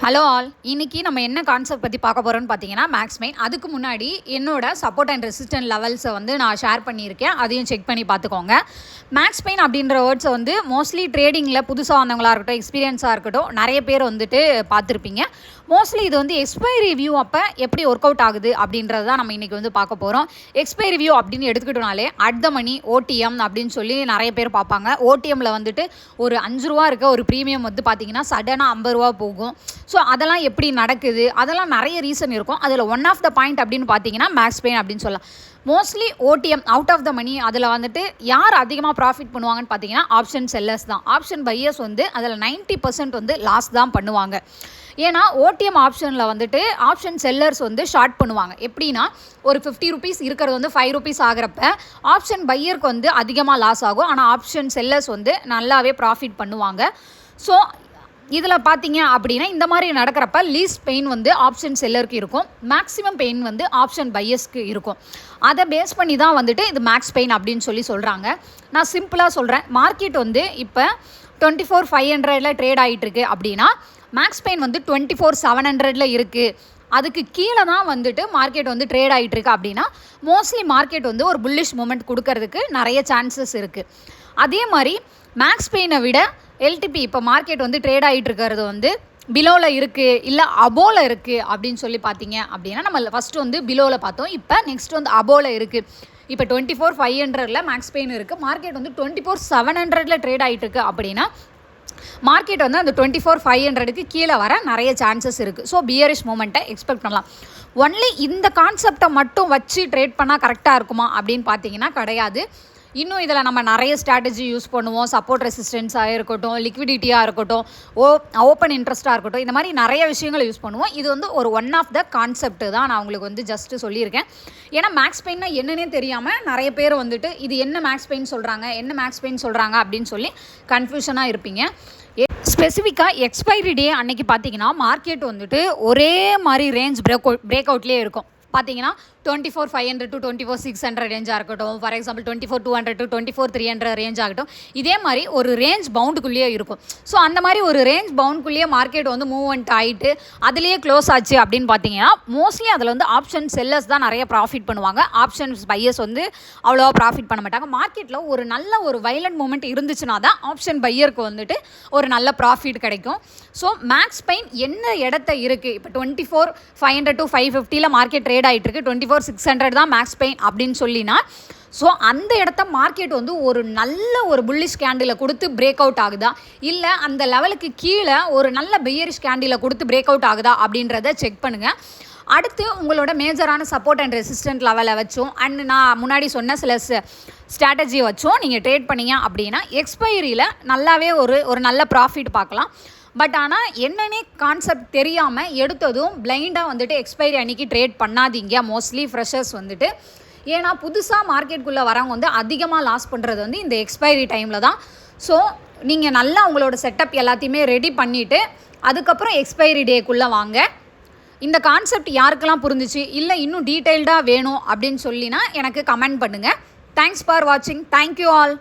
Hello all, இன்னைக்கு நம்ம என்ன கான்செப்ட் பற்றி பார்க்க போகிறோம்னு பார்த்தீங்கன்னா மேக்ஸ்மெயின். அதுக்கு முன்னாடி என்னோட சப்போர்ட் அண்ட் ரெசிஸ்டன்ட் லெவல்ஸை நான் ஷேர் பண்ணியிருக்கேன். அதையும் செக் பண்ணி பார்த்துக்கோங்க. மேக்ஸ்மெயின் அப்படின்ற வேர்ட்ஸை மோஸ்ட்லி ட்ரேடிங்கில் புதுசாக வந்தவங்களாக இருக்கட்டும், எக்ஸ்பீரியன்ஸாக இருக்கட்டும், நிறைய பேர் பார்த்துருப்பீங்க. மோஸ்ட்லி இது எக்ஸ்பைரி வியூ அப்போ எப்படி ஒர்க் அவுட் ஆகுது அப்படின்றது தான் நம்ம இன்றைக்கி பார்க்க போகிறோம். எக்ஸ்பைரி வியூ அப்படின்னு எடுத்துக்கிட்டோனாலே அட் த மணி ஓடிஎம் அப்படின்னு சொல்லி நிறைய பேர் பார்ப்பாங்க. ஓடிஎம்மில் ஒரு 5 ரூபா இருக்க ஒரு ப்ரீமியம் பார்த்தீங்கன்னா சடனாக 50 ரூபா போகும். ஸோ அதெல்லாம் எப்படி நடக்குது, அதெல்லாம் நிறைய ரீசன் இருக்கும். அதில் ஒன் ஆஃப் த பாயிண்ட் அப்படின்னு பார்த்தீங்கன்னா மேக்ஸ்மெயின் அப்படின்னு சொல்லலாம். Mostly OTM out of the money அதில் யார் அதிகமாக ப்ராஃபிட் பண்ணுவாங்கன்னு பார்த்தீங்கன்னா ஆப்ஷன் செல்லர்ஸ் தான். ஆப்ஷன் பையர்ஸ் அதில் 90% லாஸ் தான் பண்ணுவாங்க. ஏன்னா ஓடிஎம் ஆப்ஷனில் ஆப்ஷன் செல்லர்ஸ் ஷார்ட் பண்ணுவாங்க. எப்படின்னா ஒரு 50 ருபீஸ் இருக்கிறது 5 ருபீஸ் ஆகிறப்ப ஆப்ஷன் பையருக்கு அதிகமாக லாஸ் ஆகும். ஆனால் ஆப்ஷன் செல்லர்ஸ் நல்லாவே ப்ராஃபிட் பண்ணுவாங்க. ஸோ இதில் பார்த்தீங்க அப்படின்னா இந்த மாதிரி நடக்கிறப்ப லீஸ்ட் பெயின் ஆப்ஷன் செல்லருக்கு இருக்கும், மேக்ஸிமம் பெயின் ஆப்ஷன் பையர்ஸ்க்கு இருக்கும். அதை பேஸ் பண்ணி தான் இது மேக்ஸ் பெயின் அப்படின்னு சொல்கிறாங்க. நான் சிம்பிளாக சொல்கிறேன். மார்க்கெட் இப்போ 24,500 ட்ரேட் ஆகிட்டுருக்கு அப்படின்னா மேக்ஸ் பெயின் 24,700 இருக்குது. அதுக்கு கீழே தான் மார்க்கெட் ட்ரேட் ஆகிட்டுருக்கு அப்படின்னா மோஸ்ட்லி மார்க்கெட் ஒரு புல்லிஷ் மூமெண்ட் கொடுக்கறதுக்கு நிறைய சான்சஸ் இருக்குது. அதே மாதிரி மேக்ஸ் பெயினை விட எல்டிபி இப்போ மார்க்கெட் ட்ரேட் ஆகிட்டு இருக்கிறது பிலோவில் இருக்குது இல்லை அபோவில் இருக்குது அப்படின்னு பார்த்தீங்க அப்படின்னா நம்ம ஃபஸ்ட்டு பிலோவில் பார்த்தோம். இப்போ நெக்ஸ்ட் அபோவில் இருக்குது. இப்போ 24,500 மேக்ஸ் பெயின் இருக்குது. மார்க்கெட் 24,700 ட்ரேட் ஆகிட்டு இருக்கு அப்படின்னா மார்க்கெட் அந்த 24,500க்கு கீழே வர நிறைய சான்சஸ் இருக்குது. ஸோ பியரிஷ் மூமெண்ட்டை எக்ஸ்பெக்ட் பண்ணலாம். ஒன்லி இந்த கான்செப்டை மட்டும் வச்சு ட்ரேட் பண்ணால் கரெக்டாக இருக்குமா அப்படின்னு பார்த்தீங்கன்னா கிடையாது. இன்னும் இதில் நம்ம நிறைய ஸ்ட்ராட்டஜி யூஸ் பண்ணுவோம். சப்போர்ட் ரெசிஸ்டன்ஸாக இருக்கட்டும், லிக்விடிட்டியாக இருக்கட்டும், ஓப்பன் இன்ட்ரெஸ்ட்டாக இருக்கட்டும், இந்த மாதிரி நிறைய விஷயங்கள் யூஸ் பண்ணுவோம். இது ஒரு ஒன் ஆஃப் த கான்செப்ட் தான் நான் உங்களுக்கு ஜஸ்ட்டு சொல்லியிருக்கேன். ஏன்னா மேக்ஸ் பெயின்னா என்னன்னே தெரியாமல் நிறைய பேர் இது என்ன மேக்ஸ் பெயின் சொல்கிறாங்க, என்ன மேக்ஸ் பெயின் சொல்கிறாங்க அப்படின்னு சொல்லி கன்ஃபியூஷனாக இருப்பீங்க. ஸ்பெசிஃபிக்காக எக்ஸ்பைரி டே அன்னைக்கு பார்த்தீங்கன்னா மார்க்கெட் ஒரே மாதிரி ரேஞ்ச் பிரேக் அவுட்லேயே இருக்கும். பார்த்தீங்கன்னா 24,500 to 24,600 ரேஞ்சாக இருக்கட்டும், ஃபார் எக்ஸாம்பிள் 24,200 to 24,300 ரேஞ்ச் ஆகட்டும், இதே மாதிரி ஒரு ரேஞ்ச் பவுண்டுக்குள்ளேயே இருக்கும். ஸோ அந்த மாதிரி ஒரு ரேஞ்ச் பவுண்டுக்குள்ளேயே மார்க்கெட் மூவ்மெண்ட் ஆகிட்டு அதுலேயே க்ளோஸ் ஆச்சு அப்படின்னு பார்த்தீங்கன்னா மோஸ்ட்லி அதில் ஆப்ஷன் செல்லர்ஸ் தான் நிறைய ப்ராஃபிட் பண்ணுவாங்க. ஆப்ஷன்ஸ் பையர்ஸ் அவ்வளோவா ப்ராஃபிட் பண்ண மாட்டாங்க. மார்க்கெட்டில் ஒரு நல்ல ஒரு வைலண்ட் மூமெண்ட் இருந்துச்சுன்னா தான் ஆப்ஷன் பையருக்கு ஒரு நல்ல ப்ராஃபிட் கிடைக்கும். ஸோ மேக்ஸ் பெயின் என்ன இடத்த இருக்குது, இப்போ 24,500 to 550 மார்க்கெட் ட்ரேட் ஆகிட்டு இருக்கு. 24,600 தான் மேக்ஸ் பெயின் அப்படின்னு சொல்லினா ஸோ அந்த இடத்த மார்க்கெட் ஒரு நல்ல ஒரு புல்லிஷ் கேண்டிலை கொடுத்து பிரேக் அவுட் ஆகுதா, இல்லை அந்த லெவலுக்கு கீழே ஒரு நல்ல பெயரிஷ் கேண்டிலை கொடுத்து பிரேக் அவுட் ஆகுதா அப்படின்றத செக் பண்ணுங்கள். அடுத்து உங்களோட மேஜரான சப்போர்ட் அண்ட் ரெசிஸ்டன்ட் லெவலை வச்சும் அண்ட் நான் முன்னாடி சொன்ன சில ஸ்ட்ராட்டஜி வச்சும் நீங்கள் ட்ரேட் பண்ணீங்க அப்படின்னா எக்ஸ்பைரியில் நல்லாவே ஒரு நல்ல ப்ராஃபிட் பார்க்கலாம். பட் ஆனால் என்னென்னே கான்செப்ட் தெரியாமல் எடுத்ததும் பிளைண்டாக எக்ஸ்பைரி அன்றைக்கி ட்ரேட் பண்ணாதீங்க. மோஸ்ட்லி ஃப்ரெஷர்ஸ் ஏன்னா புதுசாக மார்க்கெட்டுக்குள்ளே வரவங்க அதிகமாக லாஸ் பண்ணுறது இந்த எக்ஸ்பைரி டைமில் தான். ஸோ நீங்கள் நல்லா உங்களோட செட்டப் எல்லாத்தையுமே ரெடி பண்ணிவிட்டு அதுக்கப்புறம் எக்ஸ்பைரி டேக்குள்ளே வாங்க. இந்த கான்செப்ட் யாருக்கெல்லாம் புரிஞ்சிச்சு, இல்லை இன்னும் டீட்டெயில்டாக வேணும் அப்படின்னு சொல்லினா எனக்கு கமெண்ட் பண்ணுங்கள். தேங்க்ஸ் ஃபார் வாட்சிங். Thank you all.